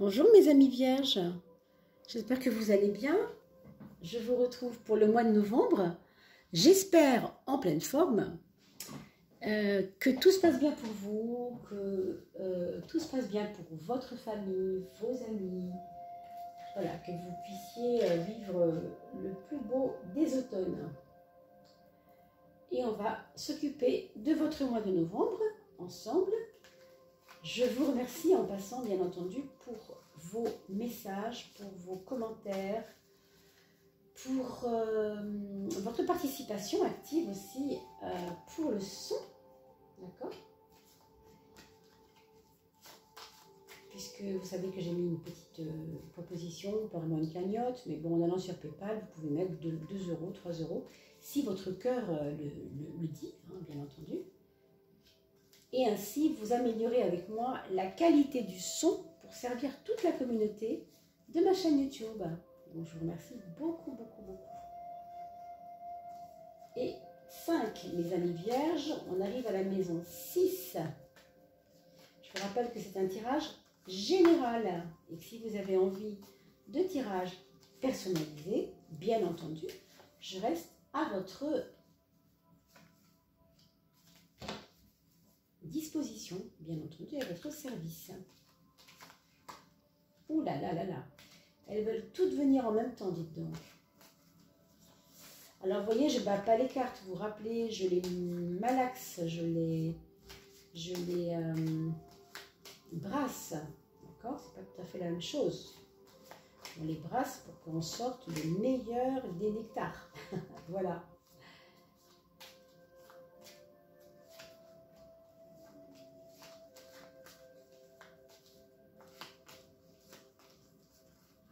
Bonjour mes amis vierges, j'espère que vous allez bien. Je vous retrouve pour le mois de novembre. J'espère en pleine forme, que tout se passe bien pour vous, que tout se passe bien pour votre famille, vos amis. Voilà, que vous puissiez vivre le plus beau des automnes. Et on va s'occuper de votre mois de novembre ensemble. Je vous remercie en passant, bien entendu, pour vos messages, pour vos commentaires, pour votre participation active aussi, pour le son, d'accord? Puisque vous savez que j'ai mis une petite proposition, pas vraiment une cagnotte, mais bon, en allant sur PayPal, vous pouvez mettre 2 euros, 3 euros, si votre cœur le dit, hein, bien entendu. Et ainsi, vous améliorez avec moi la qualité du son pour servir toute la communauté de ma chaîne YouTube. Donc, je vous remercie beaucoup, beaucoup, beaucoup. Et 5, mes amis vierges, on arrive à la maison 6. Je vous rappelle que c'est un tirage général. Et que si vous avez envie de tirage personnalisé, bien entendu, je reste à votre disposition, bien entendu, à votre service. Ouh là là là là. Elles veulent toutes venir en même temps, dites donc. Alors, vous voyez, je ne bats pas les cartes. Vous vous rappelez, je les malaxe, je les brasse. D'accord? C'est pas tout à fait la même chose. On les brasse pour qu'on sorte le meilleur des nectars. Voilà.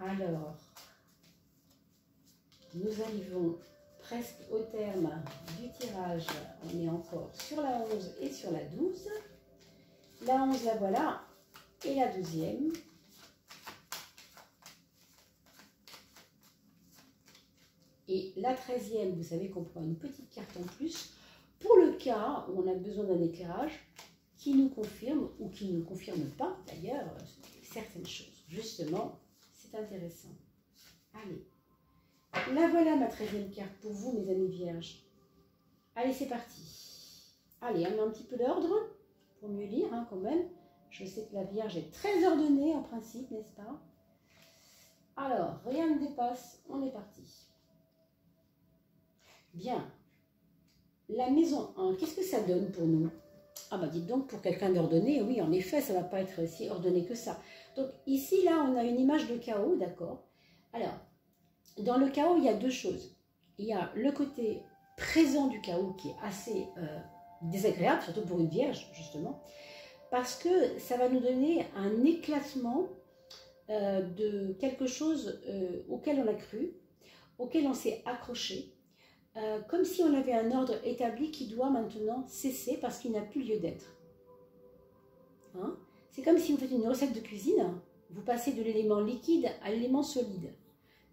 Alors, nous arrivons presque au terme du tirage. On est encore sur la 11 et sur la 12. La 11, la voilà. Et la 12e. Et la 13e, vous savez qu'on prend une petite carte en plus pour le cas où on a besoin d'un éclairage qui nous confirme ou qui ne confirme pas d'ailleurs certaines choses. Justement, c'est intéressant. Allez, la voilà ma 13e carte pour vous, mes amis vierges. Allez, c'est parti. Allez, on met un petit peu d'ordre pour mieux lire, hein, quand même. Je sais que la Vierge est très ordonnée en principe, n'est-ce pas? Alors, rien ne dépasse, on est parti. Bien. La maison 1, qu'est-ce que ça donne pour nous? Ah bah dites donc, pour quelqu'un d'ordonné, oui, en effet, ça ne va pas être si ordonné que ça. Donc ici, là, on a une image de chaos, d'accord? Alors, dans le chaos, il y a deux choses. Il y a le côté présent du chaos qui est assez désagréable, surtout pour une Vierge, justement, parce que ça va nous donner un éclatement de quelque chose auquel on a cru, auquel on s'est accroché, comme si on avait un ordre établi qui doit maintenant cesser parce qu'il n'a plus lieu d'être. Hein? C'est comme si vous faites une recette de cuisine, vous passez de l'élément liquide à l'élément solide.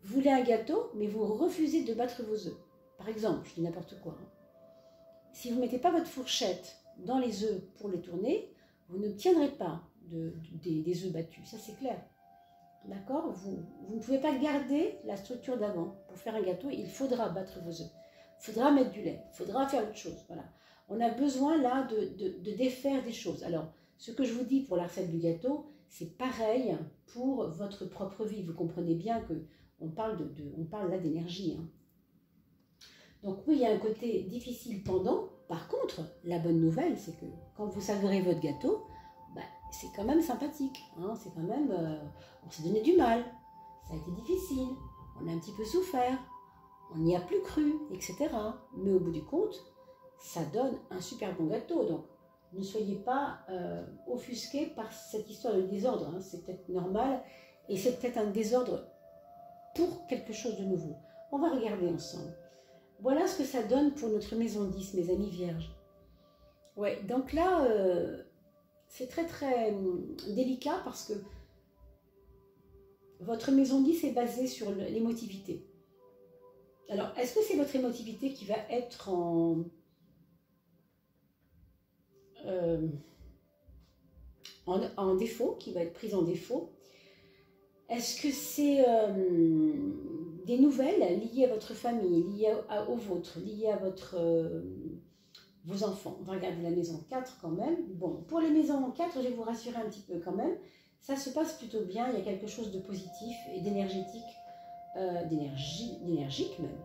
Vous voulez un gâteau, mais vous refusez de battre vos œufs. Par exemple, je dis n'importe quoi. Hein. Si vous ne mettez pas votre fourchette dans les œufs pour les tourner, vous n'obtiendrez pas des œufs battus, ça c'est clair. D'accord? Vous ne pouvez pas garder la structure d'avant. Pour faire un gâteau, il faudra battre vos œufs. Il faudra mettre du lait, il faudra faire autre chose. Voilà. On a besoin là de défaire des choses. Alors, ce que je vous dis pour la recette du gâteau, c'est pareil pour votre propre vie. Vous comprenez bien qu'on parle, on parle là d'énergie. Hein. Donc oui, il y a un côté difficile pendant. Par contre, la bonne nouvelle, c'est que quand vous savourez votre gâteau, bah, c'est quand même sympathique. Hein, c'est quand même, on s'est donné du mal. Ça a été difficile. On a un petit peu souffert. On n'y a plus cru, etc. Mais au bout du compte, ça donne un super bon gâteau. Donc, ne soyez pas offusqués par cette histoire de désordre. Hein. C'est peut-être normal et c'est peut-être un désordre pour quelque chose de nouveau. On va regarder ensemble. Voilà ce que ça donne pour notre maison 10, mes amis vierges. Ouais, donc là, c'est très très délicat parce que votre maison 10 est basée sur l'émotivité. Alors, est-ce que c'est votre émotivité qui va être en défaut, qui va être prise en défaut? Est-ce que c'est des nouvelles liées à votre famille, liées au vôtre, liées à vos enfants? On va regarder la maison 4 quand même. Bon, pour les maisons 4, je vais vous rassurer un petit peu quand même. Ça se passe plutôt bien, il y a quelque chose de positif et d'énergétique, d'énergique même,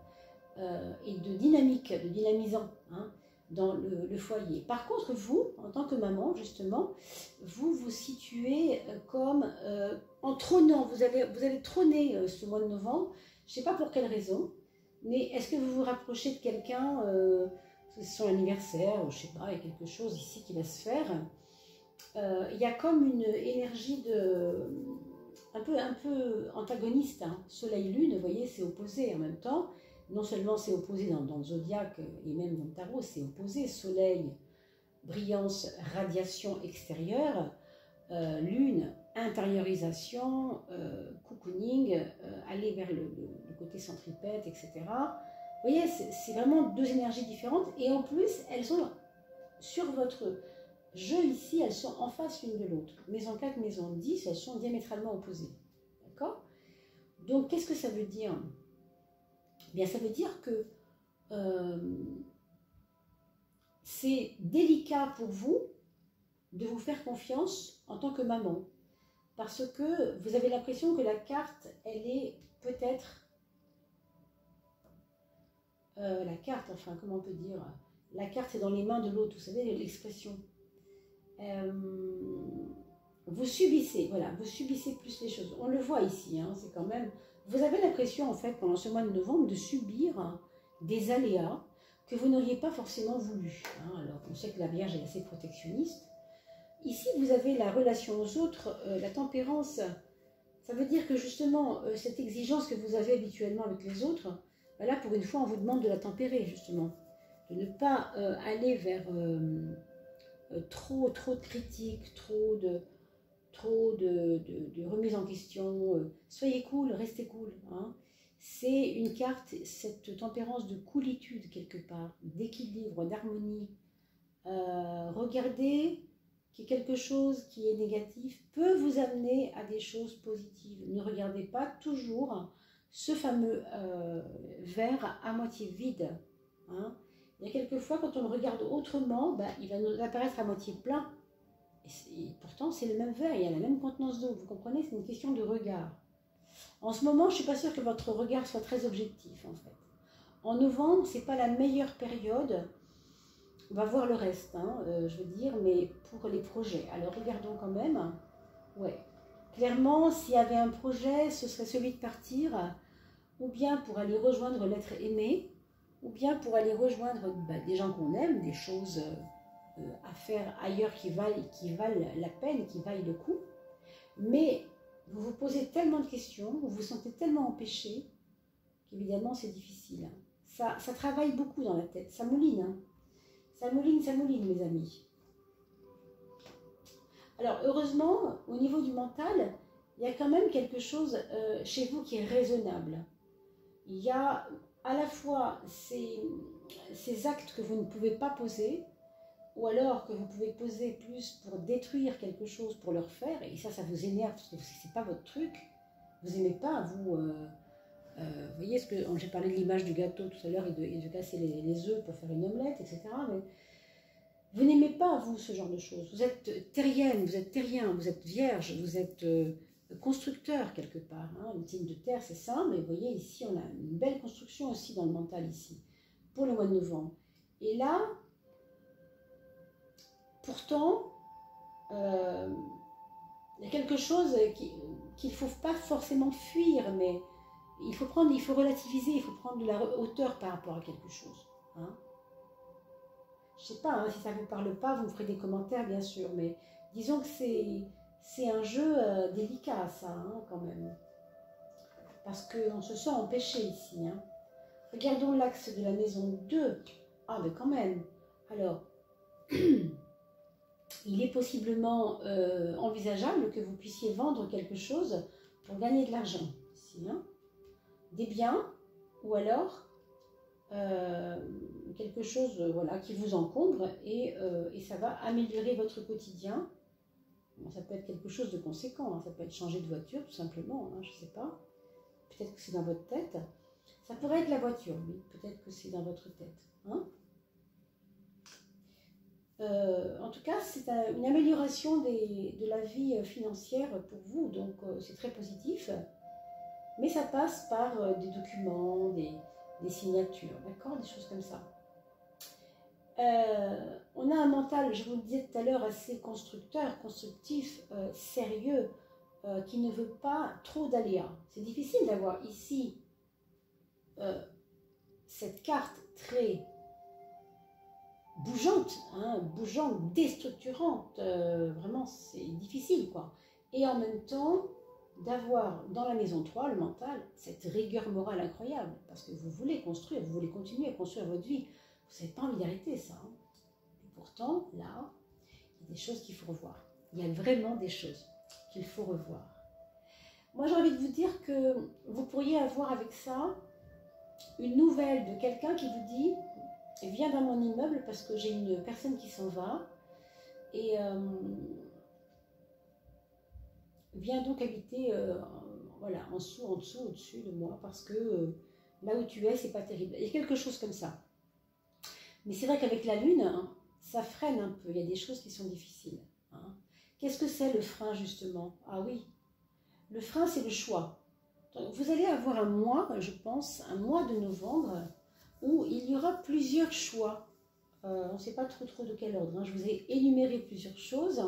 et de dynamique, de dynamisant, hein, dans le foyer. Par contre, vous, en tant que maman, justement, vous vous situez comme en trônant. Vous allez trôner ce mois de novembre. Je ne sais pas pour quelle raison, mais est-ce que vous vous rapprochez de quelqu'un, c'est son anniversaire, ou je ne sais pas, il y a quelque chose ici qui va se faire. Il y a comme une énergie un peu antagoniste, hein. Soleil-Lune, vous voyez, c'est opposé en même temps. Non seulement c'est opposé dans le zodiaque et même dans le tarot, c'est opposé. Soleil, brillance, radiation extérieure, Lune, intériorisation, cocooning, aller vers le côté centripète, etc. Vous voyez, c'est vraiment deux énergies différentes et en plus, elles sont sur votre jeu ici, elles sont en face l'une de l'autre. Maison 4, maison 10, elles sont diamétralement opposées. D'accord? Donc, qu'est-ce que ça veut dire? Bien, ça veut dire que c'est délicat pour vous de vous faire confiance en tant que maman. Parce que vous avez l'impression que la carte, elle est peut-être... la carte, enfin, comment on peut dire? La carte, c'est dans les mains de l'autre, vous savez, l'expression. Vous subissez, voilà, vous subissez plus les choses. On le voit ici, hein, c'est quand même... Vous avez l'impression, en fait, pendant ce mois de novembre, de subir des aléas que vous n'auriez pas forcément voulu. Hein. Alors, on sait que la Vierge est assez protectionniste. Ici, vous avez la relation aux autres, la tempérance. Ça veut dire que, justement, cette exigence que vous avez habituellement avec les autres, ben là, pour une fois, on vous demande de la tempérer, justement. De ne pas aller vers trop de critiques, trop de remise en question. Soyez cool, restez cool. Hein. C'est une carte, cette tempérance de coolitude quelque part, d'équilibre, d'harmonie. Regardez que quelque chose qui est négatif peut vous amener à des choses positives. Ne regardez pas toujours ce fameux verre à moitié vide. Hein. Il y a quelquefois, quand on le regarde autrement, ben, il va nous apparaître à moitié plein. Et pourtant, c'est le même verre, il y a la même contenance d'eau. Vous comprenez, c'est une question de regard. En ce moment, je ne suis pas sûre que votre regard soit très objectif, en fait. En novembre, ce n'est pas la meilleure période. On va voir le reste, hein, je veux dire, mais pour les projets. Alors, regardons quand même. Ouais. Clairement, s'il y avait un projet, ce serait celui de partir, ou bien pour aller rejoindre l'être aimé, ou bien pour aller rejoindre des gens qu'on aime, des choses à faire ailleurs qui valent la peine, qui valent le coup. Mais vous vous posez tellement de questions, vous vous sentez tellement empêché, qu'évidemment c'est difficile. Ça travaille beaucoup dans la tête, ça mouline. Hein. Ça mouline, mes amis. Alors, heureusement, au niveau du mental, il y a quand même quelque chose chez vous qui est raisonnable. Il y a à la fois ces actes que vous ne pouvez pas poser, ou alors que vous pouvez poser plus pour détruire quelque chose, pour le refaire, et ça vous énerve, parce que c'est pas votre truc. Vous n'aimez pas, vous... vous voyez, j'ai parlé de l'image du gâteau tout à l'heure, et de casser les œufs pour faire une omelette, etc. Mais vous n'aimez pas, vous, ce genre de choses. Vous êtes terrienne, vous êtes terrien, vous êtes vierge, vous êtes constructeur quelque part. Hein. Une signe de terre, c'est ça, mais vous voyez, ici, on a une belle construction aussi dans le mental, ici, pour le mois de novembre. Et là, pourtant, il y a quelque chose qu'il ne faut pas forcément fuir, mais il faut relativiser, il faut prendre de la hauteur par rapport à quelque chose. Hein. Je ne sais pas, hein, si ça ne vous parle pas, vous me ferez des commentaires, bien sûr, mais disons que c'est un jeu délicat, ça, hein, quand même. Parce qu'on se sent empêché ici. Hein. Regardons l'axe de la maison 2. Ah, mais quand même. Alors, il est possiblement envisageable que vous puissiez vendre quelque chose pour gagner de l'argent. Ici, hein. Des biens, ou alors quelque chose voilà, qui vous encombre et ça va améliorer votre quotidien. Bon, ça peut être quelque chose de conséquent, hein. Ça peut être changer de voiture tout simplement, hein, je ne sais pas. Peut-être que c'est dans votre tête. Ça pourrait être la voiture, oui, peut-être que c'est dans votre tête. Hein. En tout cas, c'est une amélioration de la vie financière pour vous, donc c'est très positif. Mais ça passe par des documents, des signatures, d'accord, des choses comme ça. On a un mental, je vous le disais tout à l'heure, assez constructeur, constructif, sérieux, qui ne veut pas trop d'aléas. C'est difficile d'avoir ici cette carte très bougeante, hein, bougeante, déstructurante, vraiment c'est difficile quoi. Et en même temps, d'avoir dans la maison 3, le mental, cette rigueur morale incroyable, parce que vous voulez construire, vous voulez continuer à construire votre vie, vous n'avez pas envie d'arrêter ça. Hein. Et pourtant, là, il y a des choses qu'il faut revoir. Il y a vraiment des choses qu'il faut revoir. Moi, j'ai envie de vous dire que vous pourriez avoir avec ça une nouvelle de quelqu'un qui vous dit « Viens dans mon immeuble parce que j'ai une personne qui s'en va et viens donc habiter voilà, en dessous, au-dessus de moi parce que là où tu es, c'est pas terrible. » Il y a quelque chose comme ça. Mais c'est vrai qu'avec la Lune, hein, ça freine un peu. Il y a des choses qui sont difficiles. Hein. Qu'est-ce que c'est le frein, justement? Ah oui, le frein, c'est le choix. Donc, vous allez avoir un mois, je pense, un mois de novembre, où il y aura plusieurs choix. On ne sait pas trop de quel ordre. Hein. Je vous ai énuméré plusieurs choses.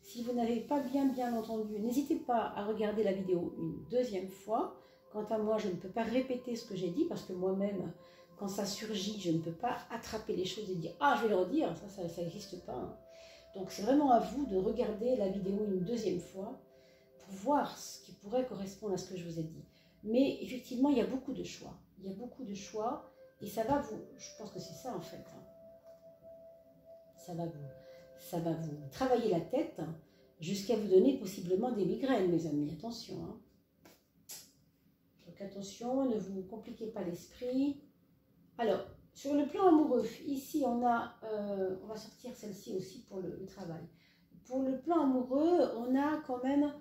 Si vous n'avez pas bien entendu, n'hésitez pas à regarder la vidéo une deuxième fois. Quant à moi, je ne peux pas répéter ce que j'ai dit, parce que moi-même, quand ça surgit, je ne peux pas attraper les choses et dire « Ah, je vais le redire », ça n'existe pas. Hein. Donc c'est vraiment à vous de regarder la vidéo une deuxième fois pour voir ce qui pourrait correspondre à ce que je vous ai dit. Mais effectivement, il y a beaucoup de choix. Il y a beaucoup de choix et ça va vous... Je pense que c'est ça en fait. Hein. Ça va vous travailler la tête jusqu'à vous donner possiblement des migraines, mes amis. Attention. Hein. Donc attention, ne vous compliquez pas l'esprit. Alors, sur le plan amoureux, ici on a, on va sortir celle-ci aussi pour le travail. Pour le plan amoureux, on a quand même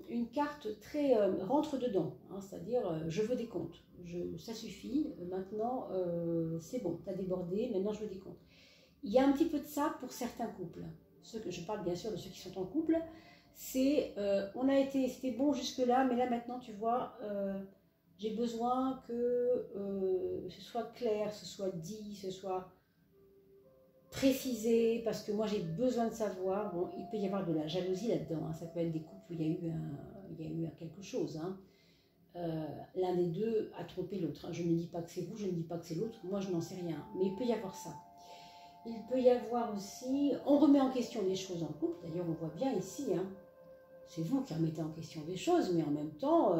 une carte très rentre dedans, hein, c'est-à-dire je veux des comptes, ça suffit, maintenant c'est bon, tu as débordé, maintenant je veux des comptes. Il y a un petit peu de ça pour certains couples. Je parle bien sûr de ceux qui sont en couple, c'est c'était bon jusque-là, mais là maintenant tu vois... j'ai besoin que ce soit clair, ce soit dit, ce soit précisé, parce que moi j'ai besoin de savoir. Bon, il peut y avoir de la jalousie là-dedans, hein. Ça peut être des couples où il y a eu quelque chose. Hein. L'un des deux a trompé l'autre. Hein. Je ne dis pas que c'est vous, je ne dis pas que c'est l'autre, moi je n'en sais rien. Mais il peut y avoir ça. Il peut y avoir aussi, on remet en question des choses en couple, d'ailleurs on voit bien ici, hein. C'est vous qui remettez en question des choses, mais en même temps...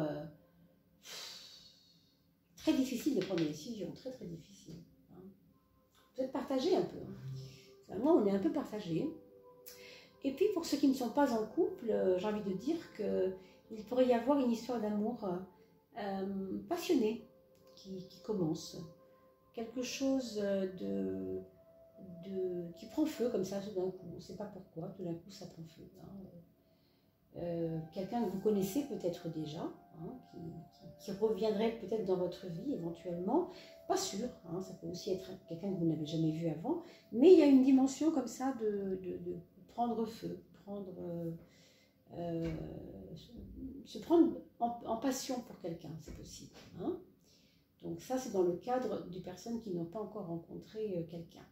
très difficile de prendre des décisions, très difficile. Hein. Vous êtes partagés un peu. Hein. Moi, on est un peu partagés. Et puis, pour ceux qui ne sont pas en couple, j'ai envie de dire qu'il pourrait y avoir une histoire d'amour passionnée qui commence. Quelque chose qui prend feu comme ça tout d'un coup. On ne sait pas pourquoi, tout d'un coup ça prend feu. Hein. Quelqu'un que vous connaissez peut-être déjà, hein, qui reviendrait peut-être dans votre vie éventuellement, pas sûr, hein, ça peut aussi être quelqu'un que vous n'avez jamais vu avant, mais il y a une dimension comme ça de prendre feu, se prendre en passion pour quelqu'un, c'est possible. Hein. Donc ça c'est dans le cadre des personnes qui n'ont pas encore rencontré quelqu'un.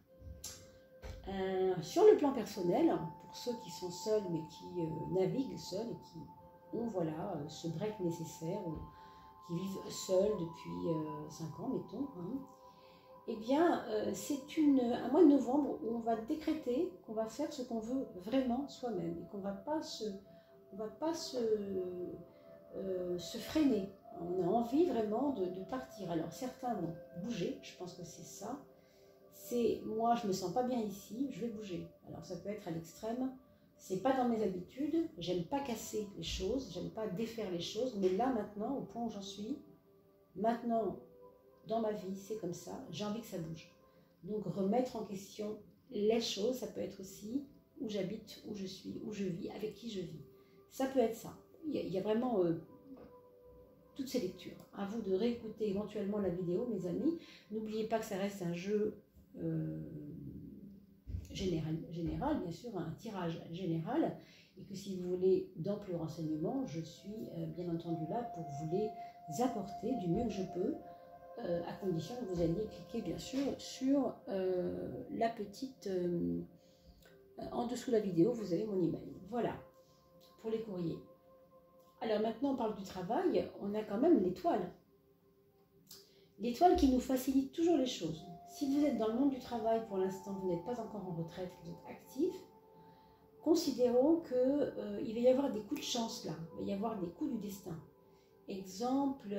Sur le plan personnel, pour ceux qui sont seuls mais qui naviguent seuls et qui ont voilà, ce break nécessaire, ou qui vivent seuls depuis 5 ans, mettons, hein, eh bien, c'est un mois de novembre où on va décréter qu'on va faire ce qu'on veut vraiment soi-même et qu'on ne va pas se freiner. On a envie vraiment de partir. Alors, certains vont bouger, je pense que c'est ça. C'est moi, je me sens pas bien ici, je vais bouger. Alors, ça peut être à l'extrême. C'est pas dans mes habitudes, j'aime pas casser les choses, j'aime pas défaire les choses, mais là maintenant, au point où j'en suis, maintenant dans ma vie, c'est comme ça, j'ai envie que ça bouge. Donc remettre en question les choses, ça peut être aussi où j'habite, où je suis, où je vis, avec qui je vis. Ça peut être ça. Il y a vraiment toutes ces lectures. À vous de réécouter éventuellement la vidéo, mes amis. N'oubliez pas que ça reste un jeu général, bien sûr, un tirage général, et que si vous voulez d'amples renseignements, je suis bien entendu là pour vous les apporter du mieux que je peux, à condition que vous alliez cliquer bien sûr sur la petite en dessous de la vidéo, vous avez mon email. Voilà pour les courriers. Alors maintenant on parle du travail, on a quand même l'étoile. L'étoile qui nous facilite toujours les choses. Si vous êtes dans le monde du travail pour l'instant, vous n'êtes pas encore en retraite, vous êtes actif, considérons qu'il va y avoir des coups de chance là, il va y avoir des coups du destin. Exemple,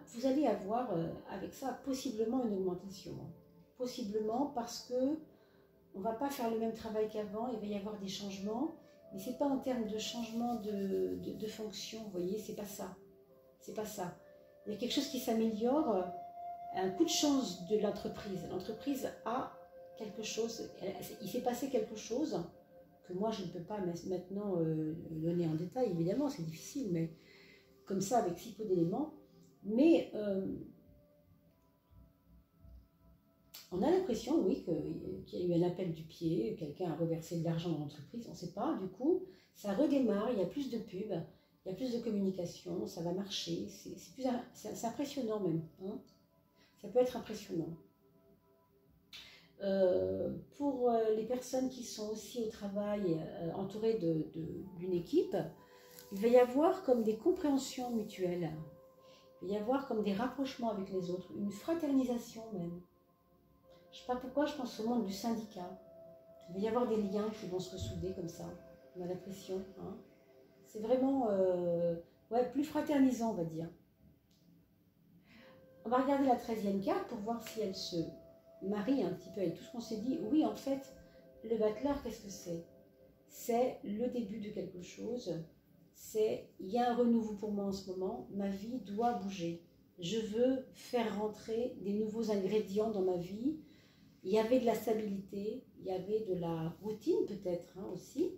vous allez avoir avec ça possiblement une augmentation. Possiblement parce que on ne va pas faire le même travail qu'avant, il va y avoir des changements, mais ce n'est pas en termes de changement de fonction, vous voyez, c'est pas ça. C'est pas ça. Il y a quelque chose qui s'améliore, un coup de chance de l'entreprise. L'entreprise a quelque chose, il s'est passé quelque chose que moi je ne peux pas maintenant donner en détail, évidemment, c'est difficile, mais comme ça, avec si peu d'éléments. Mais on a l'impression, oui, qu'il y a eu un appel du pied, quelqu'un a reversé de l'argent dans l'entreprise, on ne sait pas. Du coup, ça redémarre, il y a plus de pubs, il y a plus de communication, ça va marcher. C'est impressionnant même. Hein, ça peut être impressionnant. Pour les personnes qui sont aussi au travail, entourées d'une équipe, il va y avoir comme des compréhensions mutuelles. Il va y avoir comme des rapprochements avec les autres, une fraternisation même. Je ne sais pas pourquoi, je pense au monde du syndicat. Il va y avoir des liens qui vont se ressouder comme ça, on a l'impression. Hein. C'est vraiment plus fraternisant, on va dire. On va regarder la 13e carte pour voir si elle se marie un petit peu avec tout ce qu'on s'est dit. Oui, en fait, le battleur, qu'est-ce que c'est? C'est le début de quelque chose. Il y a un renouveau pour moi en ce moment, ma vie doit bouger. Je veux faire rentrer des nouveaux ingrédients dans ma vie. Il y avait de la stabilité, il y avait de la routine peut-être aussi.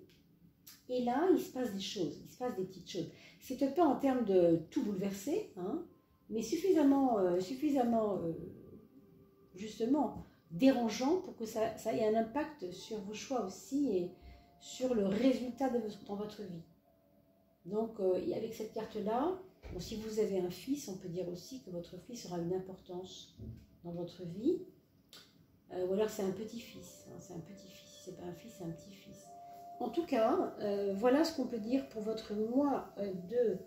Et là, il se passe des choses, il se passe des petites choses. C'est peut-être pas en termes de tout bouleverser, hein, mais suffisamment justement dérangeant pour que ça ait un impact sur vos choix aussi et sur le résultat dans votre vie. Donc, avec cette carte-là, bon, si vous avez un fils, on peut dire aussi que votre fils aura une importance dans votre vie. Ou alors c'est un petit-fils, hein, c'est un petit-fils, c'est pas un fils, c'est un petit-fils. En tout cas, voilà ce qu'on peut dire pour votre mois de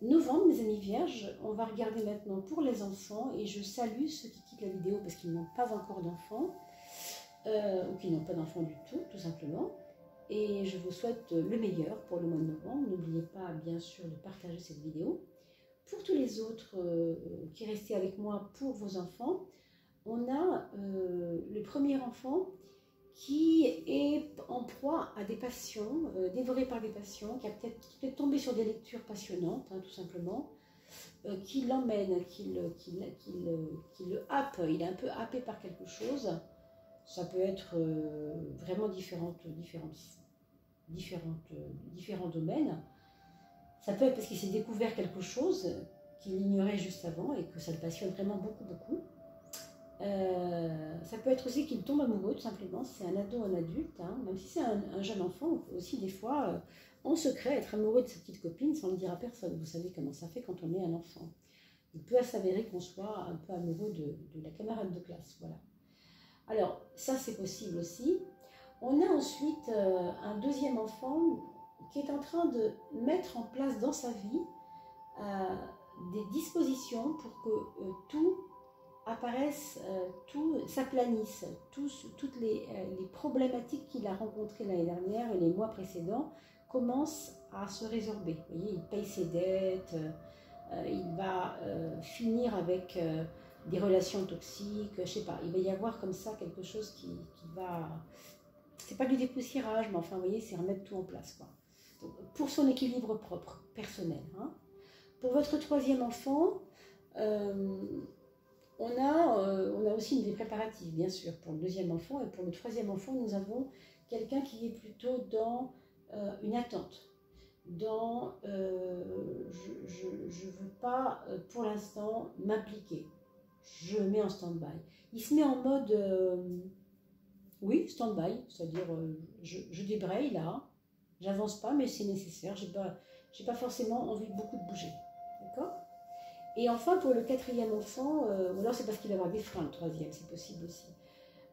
novembre, mes amis vierges. On va regarder maintenant pour les enfants et je salue ceux qui quittent la vidéo parce qu'ils n'ont pas encore d'enfants ou qui n'ont pas d'enfants du tout simplement. Et je vous souhaite le meilleur pour le mois de novembre. N'oubliez pas, bien sûr, de partager cette vidéo. Pour tous les autres qui restaient avec moi pour vos enfants, on a le premier enfant qui est en proie à des passions, dévoré par des passions, qui est peut-être tombé sur des lectures passionnantes, hein, tout simplement, qui l'emmène, qui le happe, il est un peu happé par quelque chose. Ça peut être vraiment différents domaines. Ça peut être parce qu'il s'est découvert quelque chose qu'il ignorait juste avant et que ça le passionne vraiment beaucoup. Ça peut être aussi qu'il tombe amoureux tout simplement, si c'est un ado, un adulte, hein. Même si c'est un jeune enfant, on peut aussi des fois en secret être amoureux de sa petite copine sans le dire à personne. Vous savez comment ça fait quand on est un enfant. Il peut s'avérer qu'on soit un peu amoureux de la camarade de classe, voilà. Alors, ça c'est possible aussi. On a ensuite un deuxième enfant qui est en train de mettre en place dans sa vie des dispositions pour que tout apparaisse, tout s'aplanisse, toutes les problématiques qu'il a rencontrées l'année dernière et les mois précédents commencent à se résorber. Vous voyez, il paye ses dettes, il va finir avec des relations toxiques, je sais pas, il va y avoir comme ça quelque chose qui va... C'est pas du dépoussiérage, mais enfin, vous voyez, c'est remettre tout en place, quoi. Donc, pour son équilibre propre, personnel. Hein. Pour votre troisième enfant, on a aussi des préparatifs, bien sûr, pour le deuxième enfant. Et pour le troisième enfant, nous avons quelqu'un qui est plutôt dans une attente. Dans je ne veux pas pour l'instant m'impliquer. Je mets en stand-by. Il se met en mode oui, stand-by, c'est-à-dire je débraye là, j'avance pas, mais c'est nécessaire. J'ai pas forcément envie beaucoup de bouger. D'accord? Et enfin, pour le quatrième enfant, ou alors c'est parce qu'il va avoir des freins, le troisième, c'est possible aussi.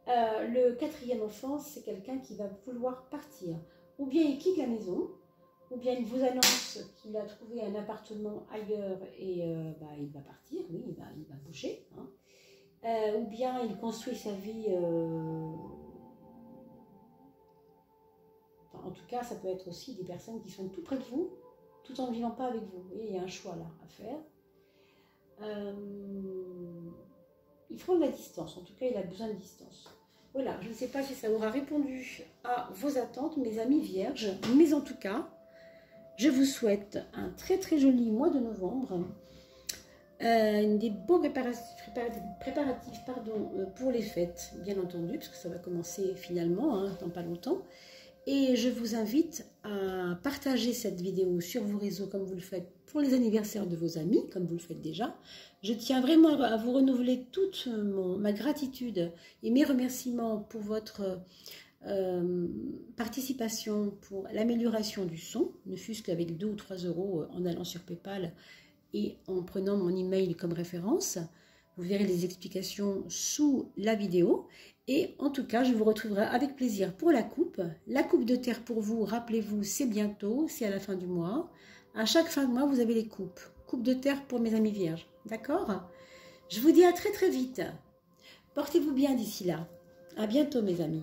Le quatrième enfant, c'est quelqu'un qui va vouloir partir. Ou bien il quitte la maison, ou bien il vous annonce qu'il a trouvé un appartement ailleurs et il va partir, oui, il va bouger. Hein. Ou bien il construit sa vie. En tout cas, ça peut être aussi des personnes qui sont tout près de vous, tout en ne vivant pas avec vous. Vous voyez, il y a un choix là à faire. Il prend de la distance, en tout cas il a besoin de distance. Voilà, je ne sais pas si ça aura répondu à vos attentes, mes amis vierges, mais en tout cas, je vous souhaite un très très joli mois de novembre, des beaux préparatifs pour les fêtes, bien entendu, parce que ça va commencer finalement, hein, dans pas longtemps. Et je vous invite à partager cette vidéo sur vos réseaux comme vous le faites pour les anniversaires de vos amis, comme vous le faites déjà. Je tiens vraiment à vous renouveler toute ma gratitude et mes remerciements pour votre participation pour l'amélioration du son, ne fût-ce qu'avec 2 ou 3 euros en allant sur PayPal et en prenant mon email comme référence. Vous verrez les explications sous la vidéo. Et en tout cas, je vous retrouverai avec plaisir pour la coupe. La coupe de terre pour vous, rappelez-vous, c'est bientôt, c'est à la fin du mois. À chaque fin de mois, vous avez les coupes. Coupe de terre pour mes amis vierges. D'accord? Je vous dis à très très vite. Portez-vous bien d'ici là. À bientôt mes amis.